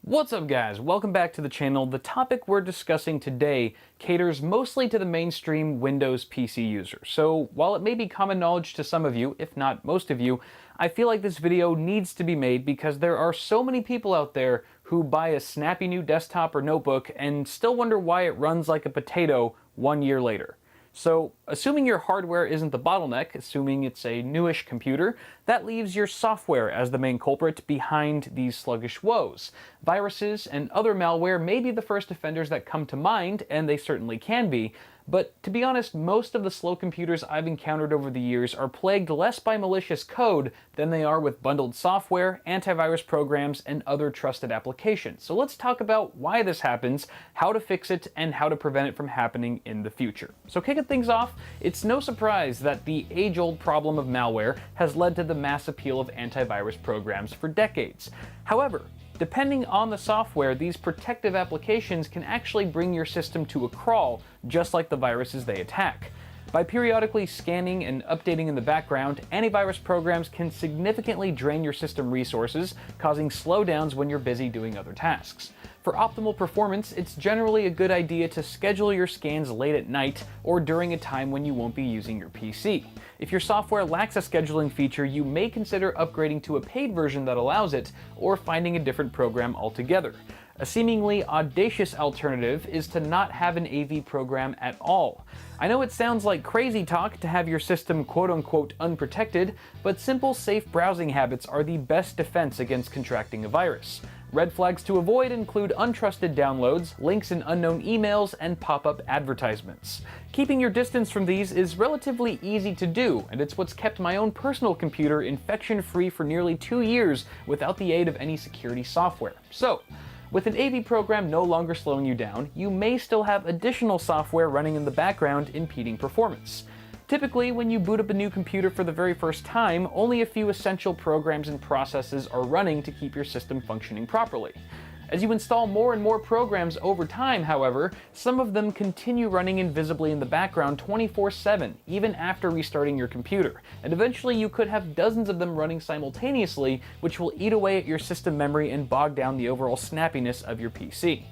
What's up guys, welcome back to the channel. The topic we're discussing today caters mostly to the mainstream Windows PC user. So while it may be common knowledge to some of you, if not most of you, I feel like this video needs to be made because there are so many people out there who buy a snappy new desktop or notebook and still wonder why it runs like a potato 1 year later. So, assuming your hardware isn't the bottleneck, assuming it's a newish computer, that leaves your software as the main culprit behind these sluggish woes. Viruses and other malware may be the first offenders that come to mind, and they certainly can be, but to be honest, most of the slow computers I've encountered over the years are plagued less by malicious code than they are with bundled software, antivirus programs, and other trusted applications. So let's talk about why this happens, how to fix it, and how to prevent it from happening in the future. So kicking things off, it's no surprise that the age-old problem of malware has led to the mass appeal of antivirus programs for decades. However, depending on the software, these protective applications can actually bring your system to a crawl, just like the viruses they attack. By periodically scanning and updating in the background, antivirus programs can significantly drain your system resources, causing slowdowns when you're busy doing other tasks. For optimal performance, it's generally a good idea to schedule your scans late at night or during a time when you won't be using your PC. If your software lacks a scheduling feature, you may consider upgrading to a paid version that allows it, or finding a different program altogether. A seemingly audacious alternative is to not have an AV program at all. I know it sounds like crazy talk to have your system quote-unquote unprotected, but simple, safe browsing habits are the best defense against contracting a virus. Red flags to avoid include untrusted downloads, links in unknown emails, and pop-up advertisements. Keeping your distance from these is relatively easy to do, and it's what's kept my own personal computer infection-free for nearly 2 years without the aid of any security software. So, with an AV program no longer slowing you down, you may still have additional software running in the background impeding performance. Typically, when you boot up a new computer for the very first time, only a few essential programs and processes are running to keep your system functioning properly. As you install more and more programs over time, however, some of them continue running invisibly in the background 24/7, even after restarting your computer, and eventually you could have dozens of them running simultaneously, which will eat away at your system memory and bog down the overall snappiness of your PC.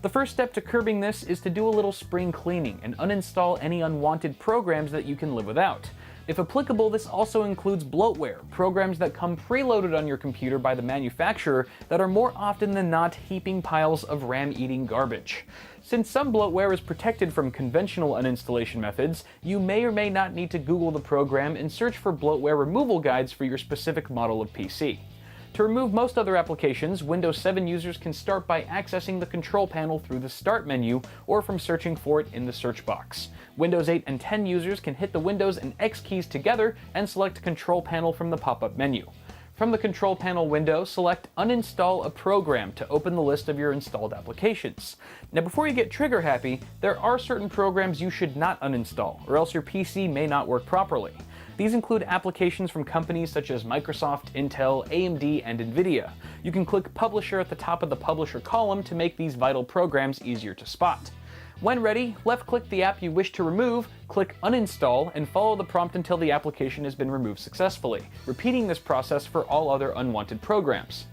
The first step to curbing this is to do a little spring cleaning and uninstall any unwanted programs that you can live without. If applicable, this also includes bloatware, programs that come preloaded on your computer by the manufacturer that are more often than not heaping piles of RAM-eating garbage. Since some bloatware is protected from conventional uninstallation methods, you may or may not need to Google the program and search for bloatware removal guides for your specific model of PC. To remove most other applications, Windows 7 users can start by accessing the control panel through the Start menu or from searching for it in the search box. Windows 8 and 10 users can hit the Windows and X keys together and select Control Panel from the pop-up menu. From the Control Panel window, select Uninstall a Program to open the list of your installed applications. Now before you get trigger happy, there are certain programs you should not uninstall, or else your PC may not work properly. These include applications from companies such as Microsoft, Intel, AMD, and NVIDIA. You can click Publisher at the top of the Publisher column to make these vital programs easier to spot. When ready, left-click the app you wish to remove, click Uninstall, and follow the prompt until the application has been removed successfully, repeating this process for all other unwanted programs.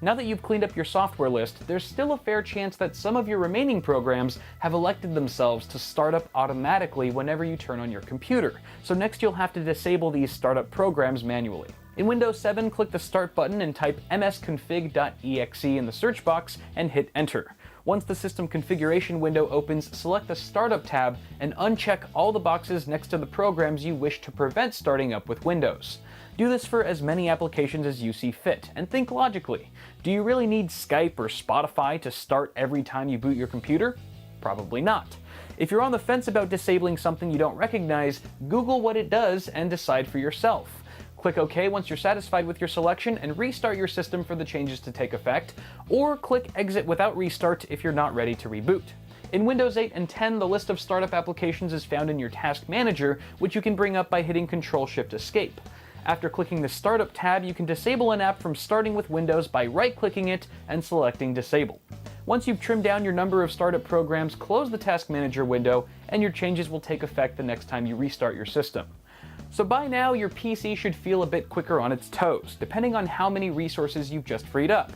Now that you've cleaned up your software list, there's still a fair chance that some of your remaining programs have elected themselves to start up automatically whenever you turn on your computer, so next you'll have to disable these startup programs manually. In Windows 7, click the Start button and type msconfig.exe in the search box and hit Enter. Once the system configuration window opens, select the Startup tab and uncheck all the boxes next to the programs you wish to prevent starting up with Windows. Do this for as many applications as you see fit, and think logically. Do you really need Skype or Spotify to start every time you boot your computer? Probably not. If you're on the fence about disabling something you don't recognize, Google what it does and decide for yourself. Click OK once you're satisfied with your selection and restart your system for the changes to take effect, or click Exit without restart if you're not ready to reboot. In Windows 8 and 10, the list of startup applications is found in your Task Manager, which you can bring up by hitting Control-Shift-Escape. After clicking the Startup tab, you can disable an app from starting with Windows by right-clicking it and selecting Disable. Once you've trimmed down your number of startup programs, close the Task Manager window, and your changes will take effect the next time you restart your system. So by now, your PC should feel a bit quicker on its toes, depending on how many resources you've just freed up.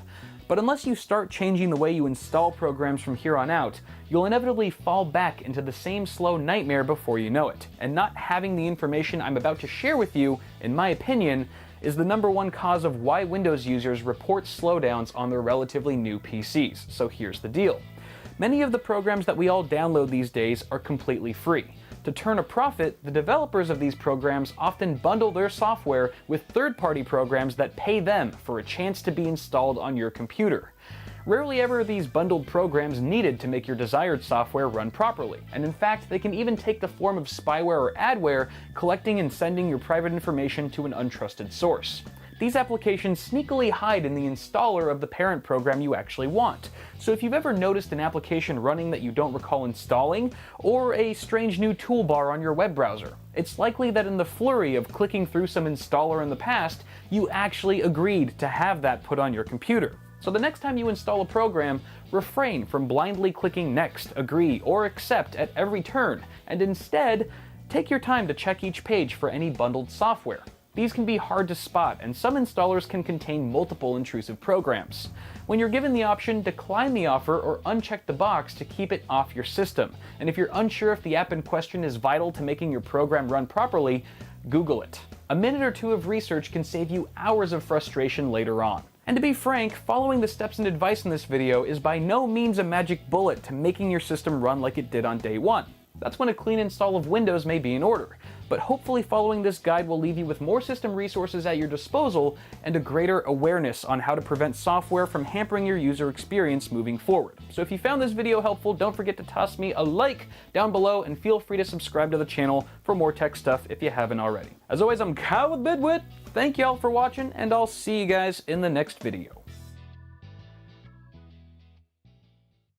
But unless you start changing the way you install programs from here on out, you'll inevitably fall back into the same slow nightmare before you know it. And not having the information I'm about to share with you, in my opinion, is the #1 cause of why Windows users report slowdowns on their relatively new PCs. So here's the deal. Many of the programs that we all download these days are completely free. To turn a profit, the developers of these programs often bundle their software with third-party programs that pay them for a chance to be installed on your computer. Rarely ever are these bundled programs needed to make your desired software run properly, and in fact, they can even take the form of spyware or adware, collecting and sending your private information to an untrusted source. These applications sneakily hide in the installer of the parent program you actually want. So if you've ever noticed an application running that you don't recall installing, or a strange new toolbar on your web browser, it's likely that in the flurry of clicking through some installer in the past, you actually agreed to have that put on your computer. So the next time you install a program, refrain from blindly clicking next, agree, or accept at every turn, and instead, take your time to check each page for any bundled software. These can be hard to spot, and some installers can contain multiple intrusive programs. When you're given the option, decline the offer or uncheck the box to keep it off your system. And if you're unsure if the app in question is vital to making your program run properly, Google it. A minute or two of research can save you hours of frustration later on. And to be frank, following the steps and advice in this video is by no means a magic bullet to making your system run like it did on day one. That's when a clean install of Windows may be in order. But hopefully following this guide will leave you with more system resources at your disposal and a greater awareness on how to prevent software from hampering your user experience moving forward. So if you found this video helpful, don't forget to toss me a like down below and feel free to subscribe to the channel for more tech stuff if you haven't already. As always, I'm Kyle with Bidwit. Thank y'all for watching, and I'll see you guys in the next video.